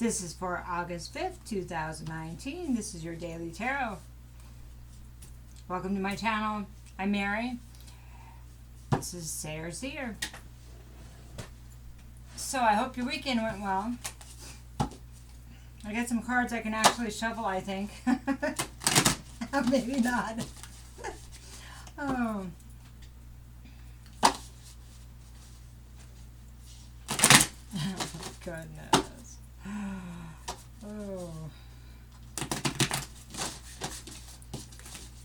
This is for August 5th, 2019. This is your Daily Tarot. Welcome to my channel. I'm Mary. This is Sayre Seer. So I hope your weekend went well. I got some cards I can actually shuffle, I think. Maybe not. Oh. Goodness. Oh.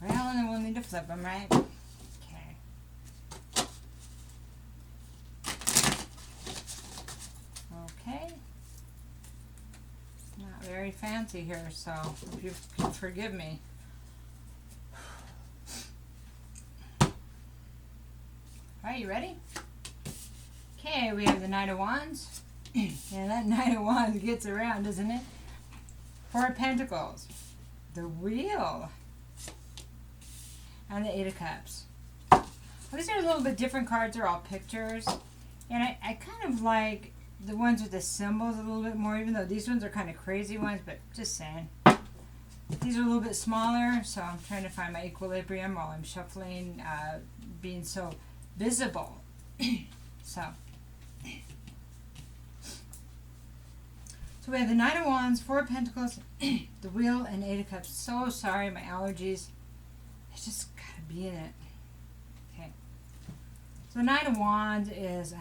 Well, and then we'll need to flip them, right? Okay. Okay. Not very fancy here, so if you can forgive me. Alright, you ready? Okay, we have the Knight of Wands. And that Knight of Wands gets around, doesn't it? Four of Pentacles. The Wheel. And the Eight of Cups. Well, these are a little bit different cards. They're all pictures. And I kind of like the ones with the symbols a little bit more, even though these ones are kind of crazy ones, but just saying. These are a little bit smaller, so I'm trying to find my equilibrium while I'm shuffling, being so visible. So we have the Knight of Wands, Four of Pentacles, the Wheel, and Eight of Cups. So sorry, my allergies. I just gotta be in it. Okay. So the Knight of Wands is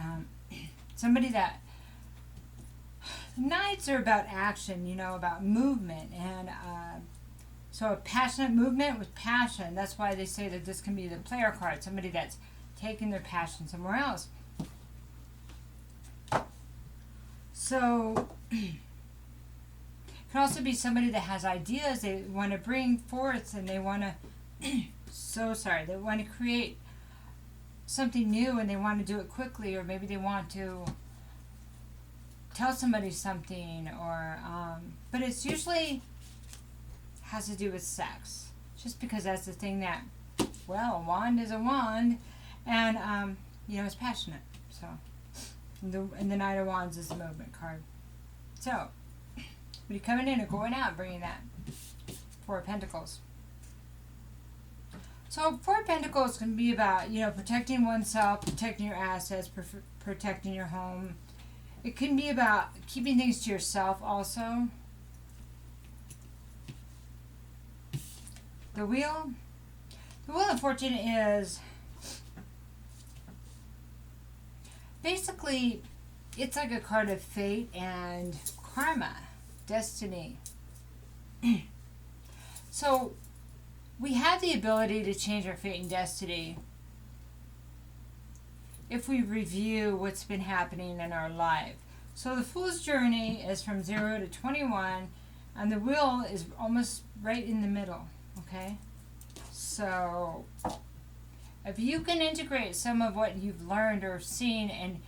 somebody that... Knights are about action, you know, about movement. And so a passionate movement with passion. That's why they say that this can be the player card. Somebody that's taking their passion somewhere else. So... It can also be somebody that has ideas they want to bring forth, and they want to they want to create something new, and they want to do it quickly, or maybe they want to tell somebody something, or but it's usually has to do with sex, just because that's the thing that, well, a wand is a wand, and you know, it's passionate. So and the Knight of Wands is the movement card. So when you're coming in or going out, bringing that Four of Pentacles. So Four of Pentacles can be about, you know, protecting oneself, protecting your assets, protecting your home. It can be about keeping things to yourself also. The Wheel of Fortune is basically, it's like a card of fate and karma. Destiny. So we have the ability to change our fate and destiny if we review what's been happening in our life. So the Fool's Journey is from 0 to 21, and the Wheel is almost right in the middle. Okay, so if you can integrate some of what you've learned or seen and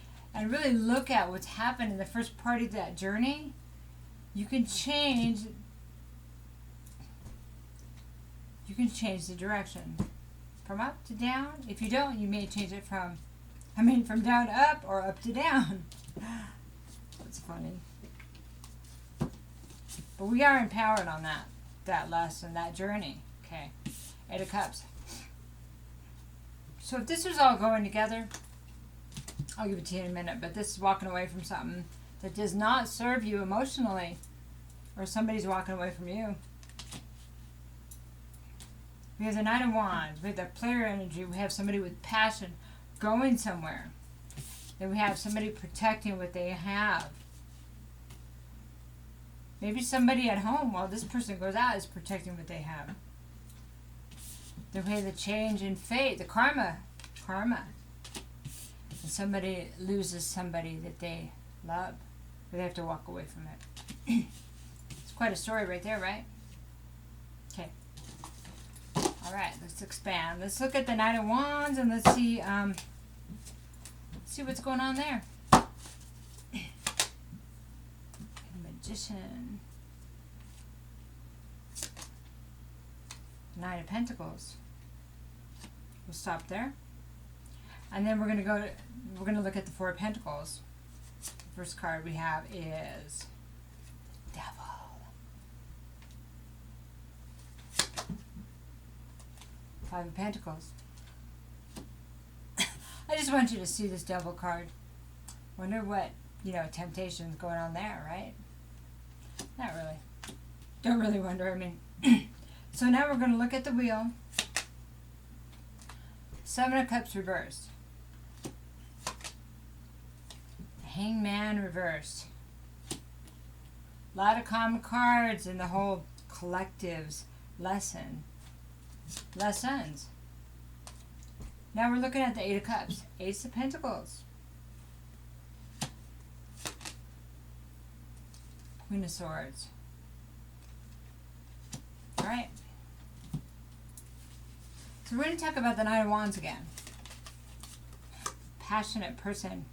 really look at what's happened in the first part of that journey, you can change the direction from up to down. If you don't, you may change it from down to up or up to down. That's funny. But we are empowered on that lesson, that journey. Okay. Eight of Cups. So if this was all going together, I'll give it to you in a minute, but this is walking away from something that does not serve you emotionally, or somebody's walking away from you. We have the Knight of Wands. We have that player energy. We have somebody with passion going somewhere. Then we have somebody protecting what they have. Maybe somebody at home, while this person goes out, is protecting what they have. Then we have the change in fate, the karma. And somebody loses somebody that they love, but they have to walk away from it. It's quite a story right there, right? Okay. All right, let's expand. Let's look at the Knight of Wands, and let's see what's going on there. Magician. Knight of Pentacles. We'll stop there. And then we're going to look at the Four of Pentacles. The first card we have is devil. 5 of Pentacles. I just want you to see this devil card. Wonder what, temptation's going on there, right? Not really. Don't really wonder, I mean. So now we're going to look at the wheel. 7 of Cups reversed. Hangman reversed. A lot of common cards in the whole collective's lessons. Now we're looking at the 8 of Cups. Ace of Pentacles. Queen of Swords. Alright. So we're going to talk about the Knight of Wands again. Passionate person.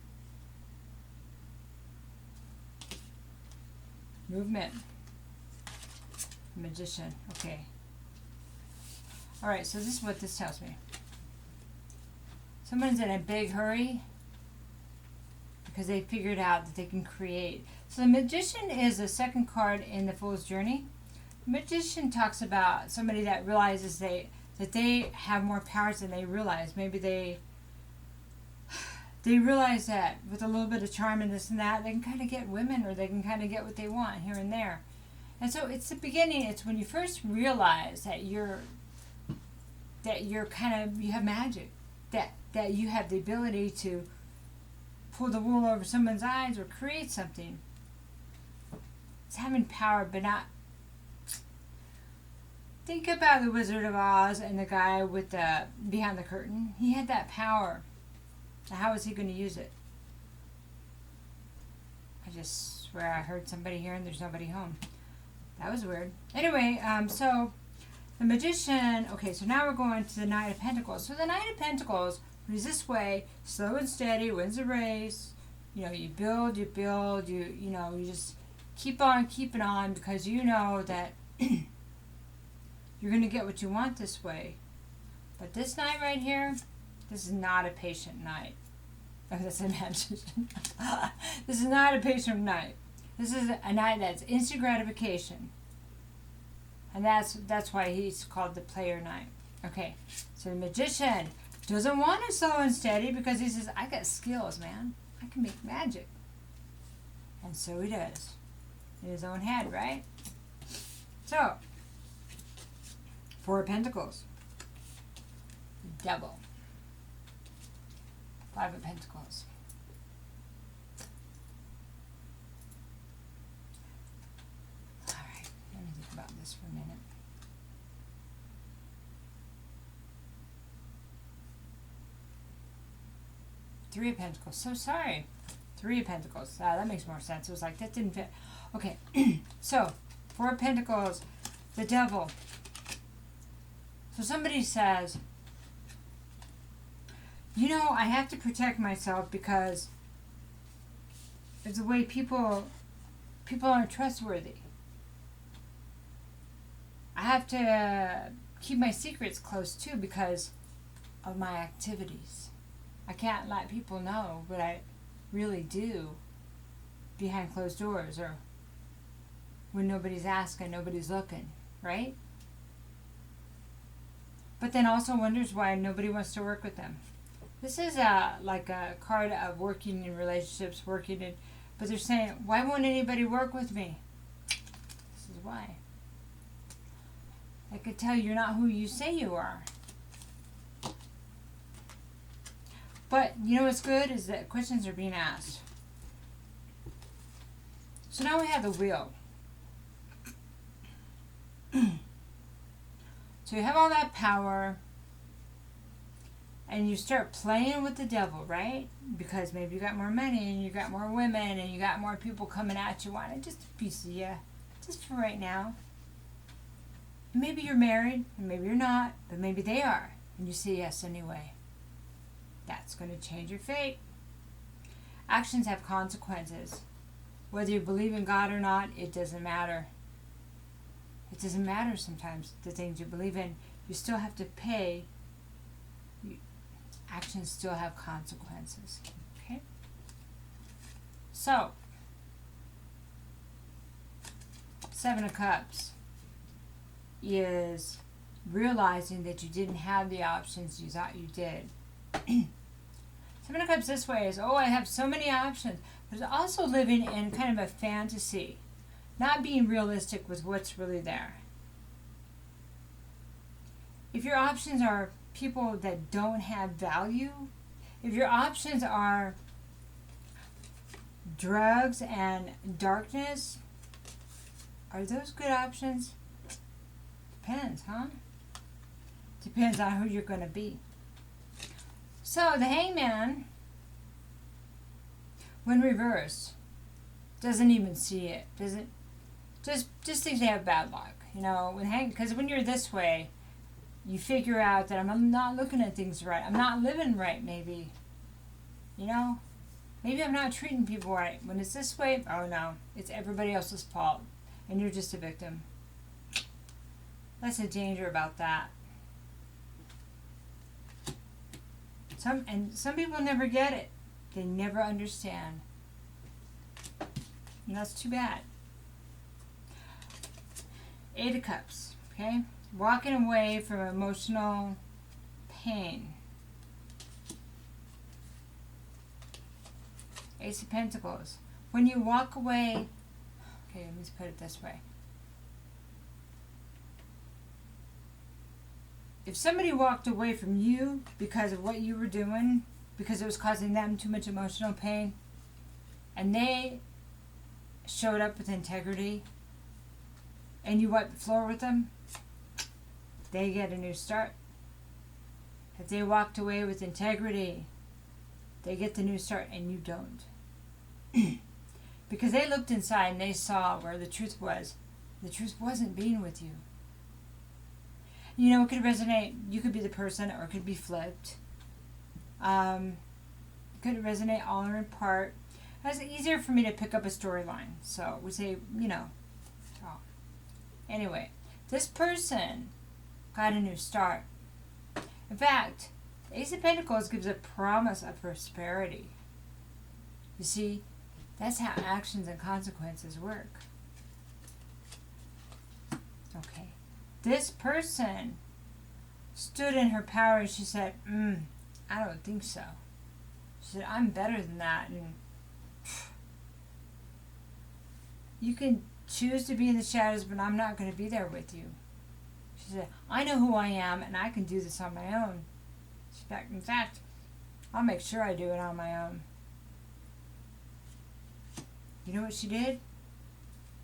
Movement. Magician. Okay. Alright, so this is what this tells me. Someone's in a big hurry because they figured out that they can create. So the Magician is the second card in the Fool's Journey. The Magician talks about somebody that realizes that they have more powers than they realize. Maybe they realize that with a little bit of charm and this and that, they can kind of get women, or they can kind of get what they want here and there. And so it's the beginning. It's when you first realize that you have magic, that you have the ability to pull the wool over someone's eyes or create something. It's having power, but not. Think about the Wizard of Oz and the guy with the behind the curtain. He had that power. How is he going to use it? I just swear I heard somebody here and there's nobody home. That was weird. Anyway, so the Magician. Okay, so now we're going to the Knight of Pentacles. So the Knight of Pentacles moves this way, slow and steady, wins the race. You build, you just keep on keeping on, because you know that you're going to get what you want this way. But this Knight right here, this is not a patient Knight. Oh, that's a Magician. This is not a patient Knight. This is a Knight that's instant gratification. And that's why he's called the player Knight. Okay, so the Magician doesn't want it slow and steady, because he says, I got skills, man. I can make magic. And so he does. In his own head, right? So, 4 of Pentacles. Devil. 5 of Pentacles. Alright, let me think about this for a minute. Three of Pentacles. So sorry. 3 of Pentacles. That makes more sense. It was like, that didn't fit. Okay, so 4 of Pentacles, the Devil. So somebody says, I have to protect myself because of the way people aren't trustworthy. I have to keep my secrets close too because of my activities. I can't let people know what I really do behind closed doors, or when nobody's asking, nobody's looking, right? But then also wonders why nobody wants to work with them. This is like a card of working in relationships, but they're saying, why won't anybody work with me? This is why. I could tell you're not who you say you are. But you know what's good is that questions are being asked. So now we have the wheel. So you have all that power, and you start playing with the devil, right? Because maybe you got more money, and you got more women, and you got more people coming at you wanting just a piece of you, just for right now. Maybe you're married, and maybe you're not, but maybe they are, and you say yes anyway. That's going to change your fate. Actions have consequences. Whether you believe in God or not, it doesn't matter. It doesn't matter sometimes, the things you believe in. You still have to pay. Actions still have consequences. Okay? So, Seven of Cups is realizing that you didn't have the options you thought you did. Seven of Cups this way is, oh, I have so many options. But it's also living in kind of a fantasy. Not being realistic with what's really there. If your options are people that don't have value, if your options are drugs and darkness, are those good options? Depends, huh? Depends on who you're going to be. So the Hangman, when reversed, doesn't even see it. Doesn't just thinks they have bad luck. You know, because when you're this way, you figure out that I'm not looking at things right. I'm not living right, maybe. You know? Maybe I'm not treating people right. When it's this way, oh no, it's everybody else's fault. And you're just a victim. That's the danger about that. Some people never get it. They never understand. And that's too bad. Eight of Cups, okay? Walking away from emotional pain. Ace of Pentacles. When you walk away, okay, let me put it this way. If somebody walked away from you because of what you were doing, because it was causing them too much emotional pain, and they showed up with integrity, and you wiped the floor with them, they get a new start. If they walked away with integrity, they get the new start and you don't. Because they looked inside and they saw where the truth was. The truth wasn't being with you. You know, it could resonate. You could be the person, or it could be flipped. It could resonate all or in part. It's easier for me to pick up a storyline. So we say, you know. Oh. Anyway, this person got a new start. In fact, the Ace of Pentacles gives a promise of prosperity. You see, that's how actions and consequences work. Okay. This person stood in her power and she said, I don't think so. She said, I'm better than that. And you can choose to be in the shadows, but I'm not going to be there with you. She said, I know who I am and I can do this on my own. In fact, I'll make sure I do it on my own. You know what she did?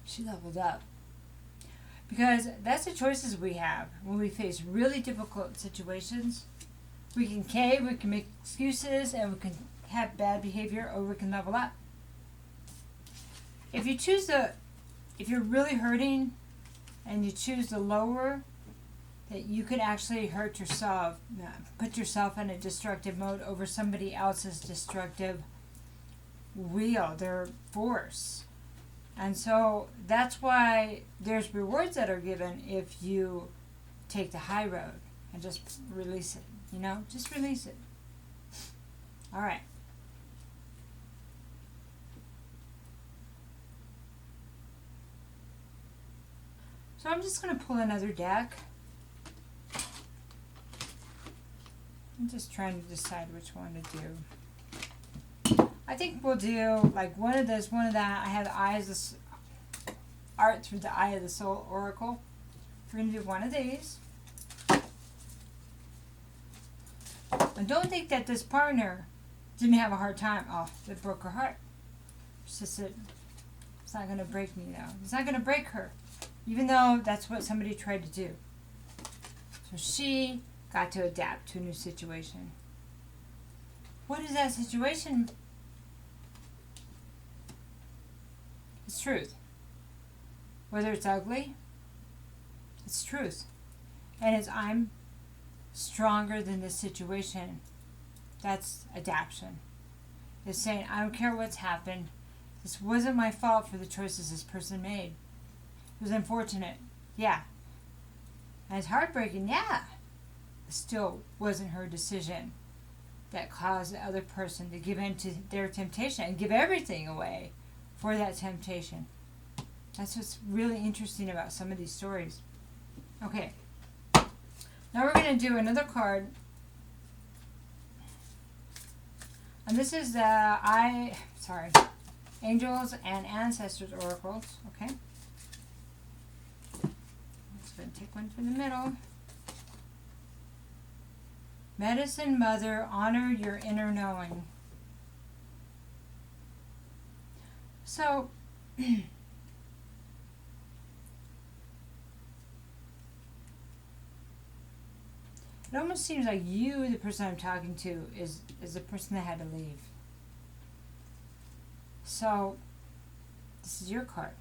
She leveled up. Because that's the choices we have when we face really difficult situations. We can cave, we can make excuses, and we can have bad behavior, or we can level up. If you're really hurting and you choose the lower, that you could actually hurt yourself, put yourself in a destructive mode over somebody else's destructive wheel, their force. And so that's why there's rewards that are given if you take the high road and just release it. You know, just release it. All right. So I'm just going to pull another deck. I'm just trying to decide which one to do. I think we'll do like one of this, one of that. I have the eyes of art through the Eye of the Soul Oracle. We're going to do one of these. And don't think that this partner didn't have a hard time. Oh, it broke her heart. It's just that it's not going to break me though. It's not going to break her. Even though that's what somebody tried to do. So she got to adapt to a new situation. What is that situation? It's truth. Whether it's ugly, it's truth. And it's I'm stronger than this situation. That's adaptation. It's saying, I don't care what's happened. This wasn't my fault for the choices this person made. It was unfortunate. Yeah. And it's heartbreaking. Yeah. It still wasn't her decision that caused the other person to give in to their temptation and give everything away for that temptation. That's what's really interesting about some of these stories. Okay. Now we're going to do another card. And this is the Angels and Ancestors Oracles. Okay. I'm just going to take one from the middle. Medicine Mother, honor your inner knowing. So, it almost seems like you, the person I'm talking to, is the person that had to leave. So, this is your card.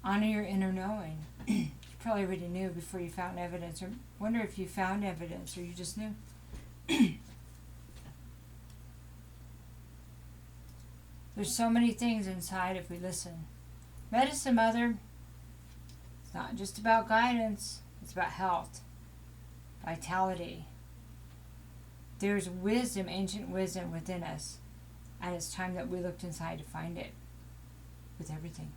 Honor your inner knowing. You probably already knew before you found evidence, or wonder if you found evidence or you just knew. There's so many things inside if we listen. Medicine Mother, it's not just about guidance, it's about health, vitality. There's wisdom, ancient wisdom within us, and it's time that we looked inside to find it with everything.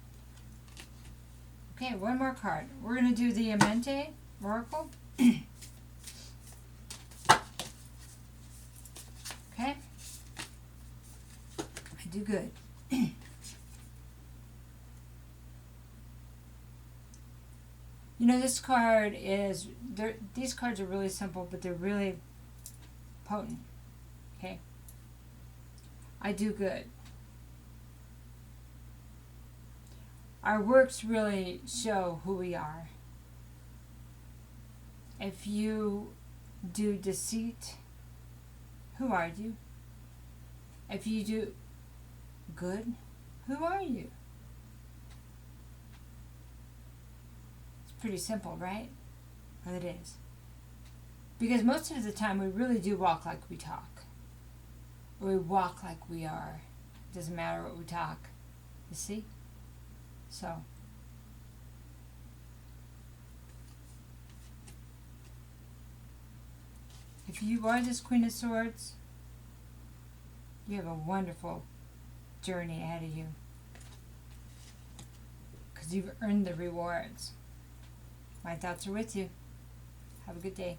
Okay, one more card. We're going to do the Amente Oracle. Okay. I do good. You know, this card is, these cards are really simple, but they're really potent. Okay. I do good. Our works really show who we are. If you do deceit, who are you? If you do good, who are you? It's pretty simple, right? Well, it is. Because most of the time we really do walk like we talk. Or we walk like we are. It doesn't matter what we talk. You see? So, if you are this Queen of Swords, you have a wonderful journey ahead of you. Because you've earned the rewards. My thoughts are with you. Have a good day.